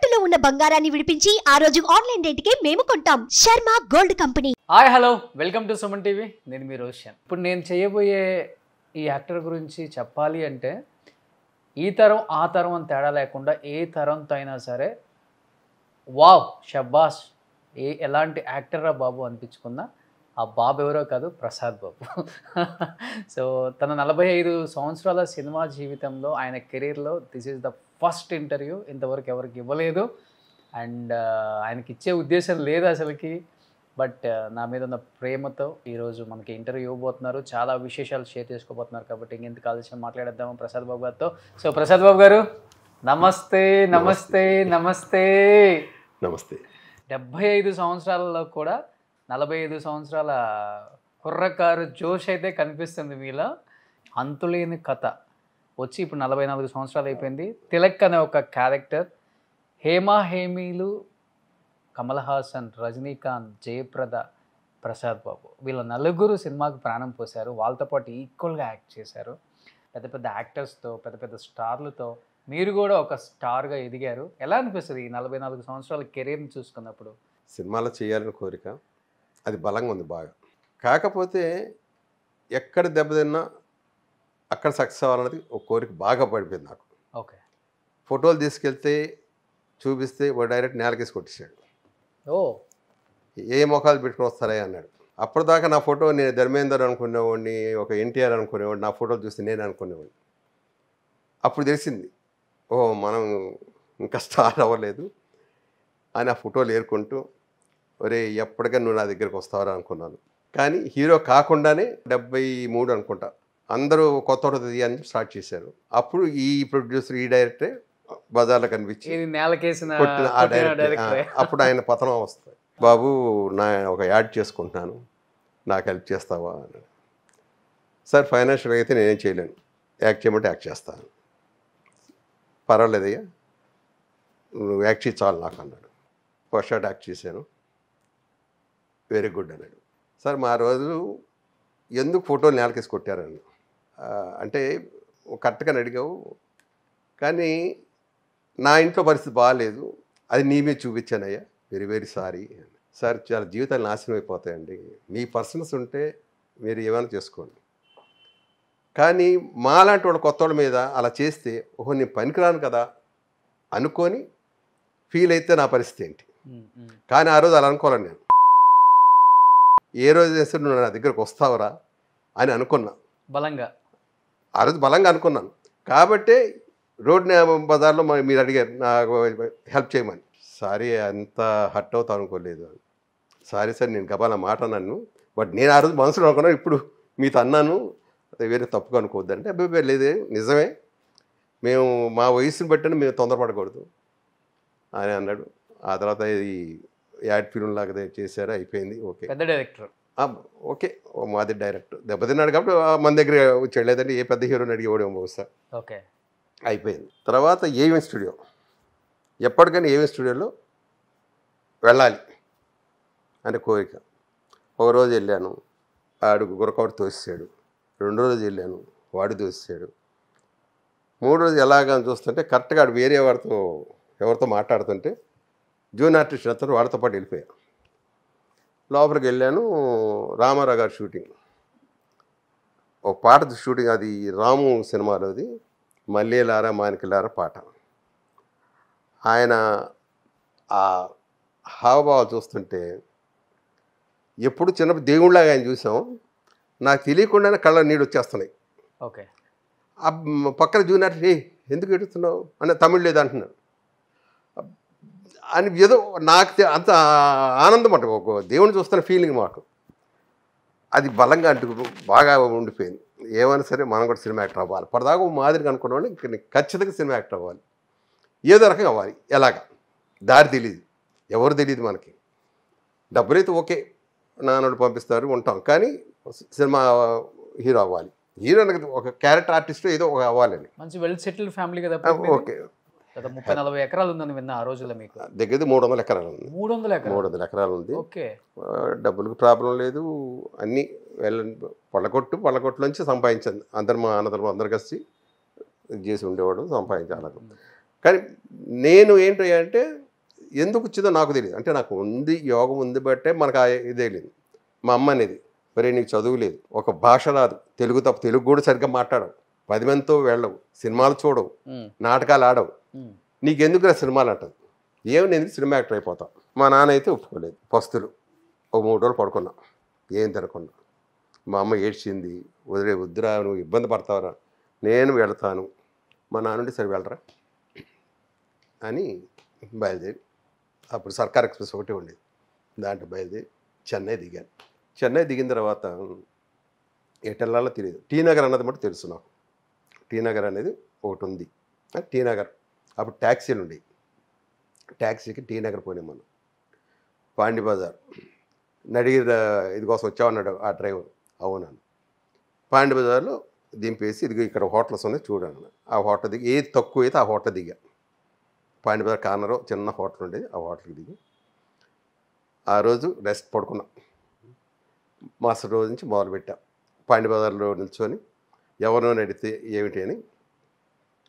తాకట్టులో ఉన్న బంగారాన్ని విడిపించి ఆ రోజు ఆన్లైన్ రేటుకే మేము కొంటాం. Sharma gold company. Hi hello welcome to Suman TV. నేను మీ రోషన్. ఇప్పుడు నేను చేయబోయే ఈ యాక్టర్ గురించి చెప్పాలి అంటే ఈ తరం ఆ తరం అని తేడా లేకుండా ఏ తరంతో అయినా సరే వావ్ షబ్బాస్ ఎలాంటి యాక్టర్ రా బాబు అనిపించుకున్నా ఆ బాబు ఎవరో కాదు, ప్రసాద్ బాబు. సో తన 45 సంవత్సరాల సినిమా జీవితంలో ఆయన కెరీర్లో this is the first interview. ఇంతవరకు ఎవరికి ఇవ్వలేదు అండ్ ఆయనకి ఇచ్చే ఉద్దేశం లేదు అసలుకి. బట్ నా మీద ఉన్న ప్రేమతో ఈరోజు మనకి ఇంటర్వ్యూ ఇవ్వబోతున్నారు. చాలా విశేషాలు షేర్ చేసుకోబోతున్నారు. కాబట్టి ఇంకెందుకు ఆలస్యం మాట్లాడేద్దాము ప్రసాద్ బాబు గారితో. సో ప్రసాద్ బాబు గారు నమస్తే. నమస్తే నమస్తే నమస్తే. 75 సంవత్సరాలలో కూడా 45 సంవత్సరాల కుర్రకారు జోష్ అయితే కనిపిస్తుంది మీలో. అంతులేని కథ వచ్చి ఇప్పుడు 44 సంవత్సరాలు అయిపోయింది. తిలక్ అనే ఒక క్యారెక్టర్, హేమా హేమీలు, కమల్ హాసన్, రజనీకాంత్, జయప్రద, ప్రసాద్ బాబు వీళ్ళ నలుగురు సినిమాకి ప్రాణం పోశారు. వాళ్ళతో పాటు ఈక్వల్గా యాక్ట్ చేశారు. పెద్ద పెద్ద యాక్టర్స్తో, పెద్ద పెద్ద స్టార్లతో మీరు కూడా ఒక స్టార్గా ఎదిగారు. ఎలా అనిపిస్తుంది ఈ 44 సంవత్సరాల కెరీర్ని చూసుకున్నప్పుడు? సినిమాలో చేయాలని కోరిక అది బలంగా ఉంది బాగా. కాకపోతే ఎక్కడ దెబ్బతిన్నా అక్కడ సక్సెస్ అవ్వాలన్నది ఒక కోరిక బాగా పడిపోయింది నాకు. ఓకే. ఫోటోలు తీసుకెళ్తే చూపిస్తే వాడు డైరెక్ట్ నేలకేసి కొట్టేశాడు. ఓ ఏ మొఖాలు పెట్టుకుని వస్తారా అన్నాడు. అప్పటిదాకా నా ఫోటో నేను ధర్మేందర్ అనుకునేవాడిని, ఒక ఎన్టీఆర్ అనుకునేవాడిని. నా ఫోటోలు చూస్తే నేను అనుకునేవాడిని. అప్పుడు తెలిసింది ఓ మనం ఇంకా స్టార్ అవ్వలేదు అని ఆ ఫోటోలు ఏరుకుంటూ ఒరే ఎప్పటికీ నువ్వు నా దగ్గరికి వస్తావరా అనుకున్నాను. కానీ హీరో కాకుండానే 73 అనుకుంటా అందరూ కొత్త అని స్టార్ట్ చేశారు. అప్పుడు ఈ ప్రొడ్యూసర్, ఈ డైరెక్టరే బజార్లో కనిపించి కొట్టిన ఆ డైరెక్టర్. అప్పుడు ఆయన పతనం వస్తుంది. బాబు నా ఒక యాడ్ చేసుకుంటున్నాను, నాకు హెల్ప్ చేస్తావా అన్నాడు. సార్ ఫైనాన్షియల్గా అయితే నేనేం చేయలేను, యాక్ట్ చేయమంటే యాక్ట్ చేస్తాను. పర్వాలేదయ్యా నువ్వు యాక్ట్ చేయి చాలు నాకు అన్నాడు. ఫస్ట్ షాట్ యాక్ట్ చేశాను, వెరీ గుడ్ అన్నాడు. సార్ మా రోజు ఎందుకు ఫోటోలు నేలకేసి కొట్టారని అంటే కరెక్ట్గా అడిగావు, కానీ నా ఇంట్లో పరిస్థితి బాగాలేదు, అది నీ మీద చూపించానయ్యా, వెరీ వెరీ సారీ. సార్ చాలా జీవితాలు నాశనం అయిపోతాయండి, మీ పర్సన్స్ ఉంటే మీరు ఏమైనా చేసుకోండి, కానీ మాలాంటి వాళ్ళ కొత్త వాళ్ళ మీద అలా చేస్తే ఓహో నేను పనికిరాను కదా అనుకొని ఫీల్ అయితే నా పరిస్థితి ఏంటి. కానీ ఆ రోజు అలా అనుకోవాలని నేను ఏ రోజు చేస్తే నువ్వు నా దగ్గరకు వస్తావురా అని అనుకున్నా బలంగా. ఆ రోజు బలంగా అనుకున్నాను. కాబట్టే రోడ్ బజార్లో మీరు అడిగారు నాకు హెల్ప్ చేయమని. సారీ అంత హర్ట్ అవుతా అనుకోలేదు. సారీ సార్ నేను గబాల మాట అన్నాను, బట్ నేను ఆ రోజు మనసులో అనుకున్నాను, ఇప్పుడు మీతో అన్నాను, వేరే తప్పుగా అనుకోవద్దంటే అబ్బాయి లేదే నిజమే, మేము మా వయసుని బట్టి మేము తొందరపడకూడదు అని అన్నాడు. ఆ తర్వాత ఇది యాడ్ ఫిల్మ్ లాగా చేశారు, అయిపోయింది. ఓకే పెద్ద డైరెక్టర్, ఓకే మాది డైరెక్టర్ దెబ్బతిన్నాడు కాబట్టి మన దగ్గర వచ్చాడు, లేదంటే ఏ పెద్ద హీరోని అడిగేవాడేమో బహుశా. ఓకే అయిపోయింది. తర్వాత ఏవిఎం స్టూడియో, ఎప్పటికైనా ఏవిఎం స్టూడియోలో వెళ్ళాలి అనే కోరిక. ఒక రోజు వెళ్ళాను, ఆడు గురకవాడు తోసాడు. 2వ రోజు వెళ్ళాను, వాడు తోసాడు. 3వ రోజు ఎలాగని చూస్తుంటే కరెక్ట్గా ఆడు వేరే వాడితో ఎవరితో మాట్లాడుతుంటే జూనియర్ ఆర్టిస్ట్ అతను వాడితో పాటు వెళ్ళిపోయా. లోపలికి వెళ్ళాను, రామారావు గారి షూటింగ్, ఒక పాట షూటింగ్, అది రాము సినిమాలోది, మల్లేలారా మానికలారా పాట. ఆయన ఆ హావభావాలు చూస్తుంటే ఎప్పుడు చిన్నప్పుడు దేవుళ్ళలాగా ఆయన చూసాం, నాకు తెలియకుండానే కళ్ళ నీళ్ళు వచ్చేస్తున్నాయి. ఓకే. పక్కన జూనియర్ ఎందుకు ఎడుతున్నావు అంటే తమిళ్ లేదు అంటున్నాడు అని ఏదో నాకు అంత ఆనందం అంట, ఒక దేవుని చూస్తున్న ఫీలింగ్ మాకు అది బలంగా అంటూ బాగా ఉండిపోయింది. ఏమైనా సరే మనం కూడా సినిమా యాక్టర్ అవ్వాలి. పడదాకా మాదిరిగా అనుకున్నాను, ఇంక ఖచ్చితంగా సినిమా యాక్టర్ అవ్వాలి, ఏదో రకంగా అవ్వాలి. ఎలాగా దారి తెలియదు, ఎవరు తెలియదు మనకి. డబ్బులైతే ఓకే నాన్నోడు పంపిస్తారు ఉంటాం, కానీ సినిమా హీరో అవ్వాలి, హీరో ఒక క్యారెక్టర్ ఆర్టిస్ట్ ఏదో ఒక అవ్వాలని. మంచి వెల్ సెటిల్డ్ ఫ్యామిలీ కదా. ఓకే. 30-40 ఎకరాలు ఉందని విన్నా ఆ రోజుల్లో. మీకు దగ్గర 300 ఎకరాలు ఉంది. 300 ఎకరాలు ఉంది. ఓకే. డబ్బులకు ప్రాబ్లం లేదు, అన్నీ పళ్ళకొట్టులోంచి సంపాదించాను. అందరు మా అన్నదమ్ములు అందరు కలిసి చేసి ఉండేవాడు, సంపాదించాలి. కానీ నేను ఏంటి అంటే ఎందుకు వచ్చిందో నాకు తెలియదు. అంటే నాకు ఉంది, యోగం ఉంది బట్టే మనకు ఇదే లేదు. మా అమ్మ అనేది, మరి నీకు చదువు లేదు, ఒక భాష రాదు, తెలుగు తప్ప తెలుగు కూడా సరిగ్గా మాట్లాడవు, 10 మందితో వెళ్ళవు, సినిమాలు చూడవు, నాటకాలు ఆడవు, నీకెందుకు సినిమాలు అంటది. ఏమి నేను సినిమా యాక్టర్ అయిపోతాం. మా నాన్న అయితే ఒప్పుకోలేదు. పస్తులు ఒక 3 రోజులు పడుకున్నా, ఏం తినకుండా. మా అమ్మ ఏడ్చింది, వద్దురా నువ్వు ఇబ్బంది పడతావురా, నేను వెళ్తాను. మా నాన్నుండి సరే వెళ్ళరా అని బయలుదేరి, అప్పుడు సర్కార్ ఎక్స్ప్రెస్ ఒకటి ఉండేది, దాంట్లో బయలుదేరి చెన్నై దిగాను. చెన్నై దిగిన తర్వాత ఎటెల్లాలో తెలియదు. టీ నగర్ అన్నది మటు తెలుసు నాకు. టీ నగర్ అనేది ఒకటి ఉంది. టీ నగర్ అప్పుడు ట్యాక్సీలు ఉండేవి. ట్యాక్సీకి టీ నగర్ పోయినాం మనం. పాండి బజార్ నడిగిర ఇది కోసం వచ్చామన్నాడు ఆ డ్రైవర్. అవునను. పాండి బజార్లో దింపేసి ఇదిగో ఇక్కడ హోటల్స్ ఉన్నాయి చూడను. ఆ హోటల్ దిగి ఏది తక్కువ అయితే ఆ హోటల్ దిగా. పాండి బజార్ కార్నర్ చిన్న హోటల్ ఉండేది, ఆ హోటల్కి దిగి ఆ రోజు రెస్ట్ పడుకున్నాం. మాస్టర్ రోజు నుంచి మొదలుపెట్టాం. పాండి బజార్లో నిల్చొని ఎవరినో నడితే ఏమిటి అని,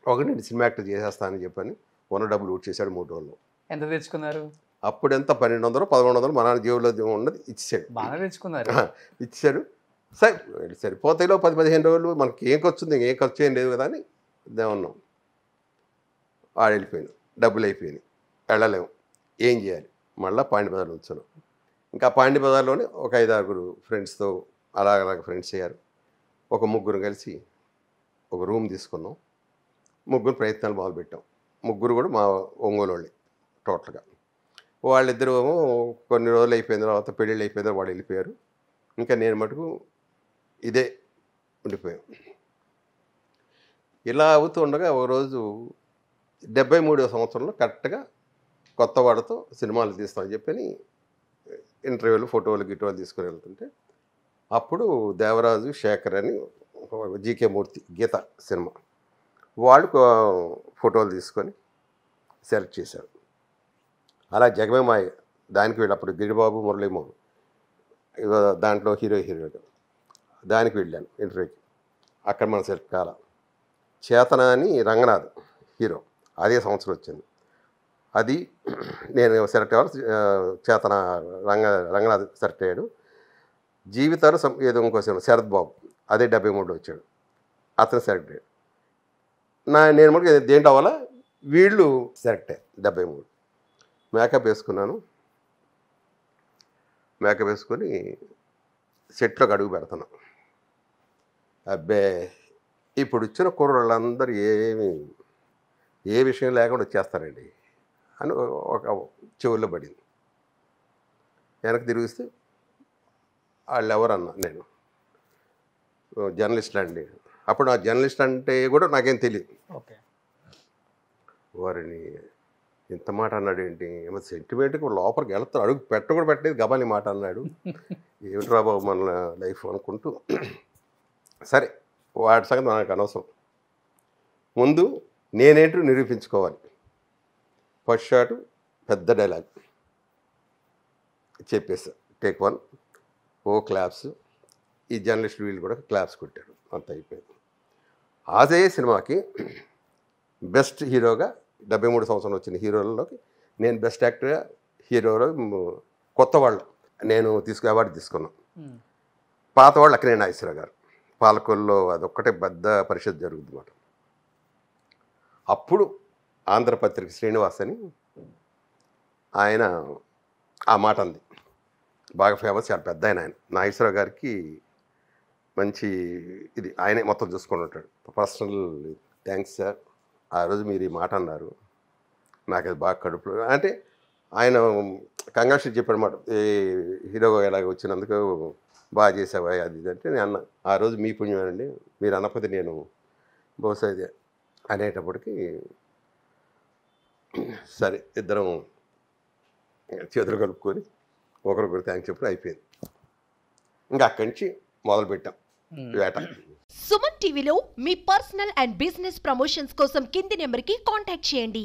ఒకటి నేను సినిమా యాక్టర్ చేసేస్తానని చెప్పని ఉన్న డబ్బులు ఊట్ చేశాడు 3 రోజుల్లో. ఎంత తెచ్చుకున్నారు? అప్పుడు ఎంత 1200 1100 మా నాన్న జేబులో ఉన్నది ఇచ్చాడు. బాగా తెచ్చుకున్నారు. ఇచ్చాడు. సరిపోతాయిలో 10-15 రోజులు మనకి ఏం ఖర్చు ఉంది, ఏం ఖర్చు ఏం లేదు కదా అని ఉన్నాం. ఆడ వెళ్ళిపోయాను, డబ్బులు అయిపోయినాయి, వెళ్ళలేము, ఏం చేయాలి? మళ్ళీ పాండి బజార్లో ఉంచాను. ఇంకా పాండి బజార్లోనే ఒక 5-6 ఫ్రెండ్స్తో అలాగ ఫ్రెండ్స్ అయ్యారు. ఒక 3 కలిసి ఒక రూమ్ తీసుకున్నాం. 3 ప్రయత్నాలు మొదలుపెట్టాం. 3 కూడా మా ఒంగోలు వాళ్ళే టోటల్గా. వాళ్ళిద్దరూ కొన్ని రోజులు అయిపోయిన తర్వాత పెళ్ళిళ్ళు అయిపోయిన తర్వాత వాళ్ళు వెళ్ళిపోయారు. ఇంకా నేను మటుకు ఇదే ఉండిపోయాం. ఇలా అవుతుండగా ఒకరోజు 73వ సంవత్సరంలో కరెక్ట్గా కొత్త వాడితో సినిమాలు తీస్తామని చెప్పని ఇంటర్వ్యూలు ఫోటోలు గిటోలు తీసుకుని వెళ్తుంటే అప్పుడు దేవరాజు శేఖర్ అని జీకే మూర్తి గీత సినిమా వాళ్ళు ఫోటోలు తీసుకొని సెలెక్ట్ చేశారు. అలా జగమేమాయ దానికి వెళ్ళినప్పుడు గిరిబాబు మురళీమోహన్ దాంట్లో హీరోగా దానికి వెళ్ళాను ఇంటర్వ్యూకి. అక్కడ మనం సెలెక్ట్ కాల. చేతన అని రంగనాథ్ హీరో, అదే సంవత్సరం వచ్చింది. అది నేను సెలెక్ట్ అవ్వాలి. చేతన రంగనాథ్ సెలెక్ట్ అయ్యాడు. జీవితాలు ఏదో ఇంకో శరత్ బాబు అదే 73 వచ్చాడు, అతను సెలెక్ట్ అయ్యాడు. నేను మటుకు దేంట్లో అవ్వాలా, వీళ్ళు సెలెక్ట్ అయ్యారు. 73 మేకప్ వేసుకున్నాను. మేకప్ వేసుకొని సెట్లోకి అడుగు పెడుతున్నాను. అబ్బే ఇప్పుడు వచ్చిన కుర్రోళ్ళందరూ ఏ విషయం లేకుండా వచ్చేస్తారండి అని ఒక చెవుల్లో పడింది. వెనక్కి తిరిగిస్తే వాళ్ళు ఎవరన్నా, నేను జర్నలిస్ట్ అండి. అప్పుడు ఆ జర్నలిస్ట్ అంటే కూడా నాకేం తెలియదు. ఓకే, వారిని ఇంత మాట అన్నాడు ఏంటి, ఏమో సెంటిమెంట్కి లోపలికి వెళ్తాడు, అడుగు కూడా పెట్టలేదు, గబాని మాట అన్నాడు. ఏమిట్రా బాబు మన లైఫ్ అనుకుంటూ సరే వాటి సంగతి నాకు అనవసరం. ముందు నేనేంటో నిరూపించుకోవాలి. ఫస్ట్ షాట్ పెద్ద డైలాగ్ చెప్పేసా, టేక్ 1, ఓ క్లాప్స్. ఈ జర్నలిస్ట్ వీళ్ళు కూడా క్లాప్స్ కొట్టారు, అంత అయిపోయింది. అదే సినిమాకి బెస్ట్ హీరోగా 73 సంవత్సరం వచ్చిన హీరోలలోకి నేను బెస్ట్ యాక్టర్గా హీరోలో కొత్త వాళ్ళు నేను అవార్డు తీసుకున్నాను. పాత వాళ్ళు అక్కినేని నాగేశ్వరరావు గారు పాలకొల్లో అదొక్కటే పెద్ద పరిషత్ జరుగుతుంది అన్నమాట. అప్పుడు ఆంధ్రపత్రిక శ్రీనివాస్ అని ఆయన ఆ మాట అంది, బాగా ఫేమస్, చాలా పెద్ద ఆయన. నాగేశ్వరరావు గారికి మంచి ఇది ఆయనే మొత్తం చూసుకొని ఉంటాడు. పర్సనల్ థ్యాంక్స్ సార్, ఆ రోజు మీరు ఈ మాట అన్నారు, నాకు అది బాగా కడుపులో అంటే ఆయన కంగ్రాచులేట్ చెప్పాడన్నమాట. ఏ హీరోగా ఎలాగ వచ్చినందుకు బాగా చేసావా అది ఇది అంటే నేను అన్న, ఆ రోజు మీ పుణ్యమేనండి, మీరు అన్నపతి నేను బహుశా ఇది అనేటప్పటికి సరే ఇద్దరం చేతులు కలుపుకొని ఒకరికొకరు థ్యాంక్స్ చెప్పి అయిపోయింది. ఇంకా అక్కడి నుంచి మొదలుపెట్టాం వేట. సుమన్ టీవీలో మీ పర్సనల్ అండ్ బిజినెస్ ప్రమోషన్స్ కోసం కింది నెంబర్కి కాంటాక్ట్ చేయండి.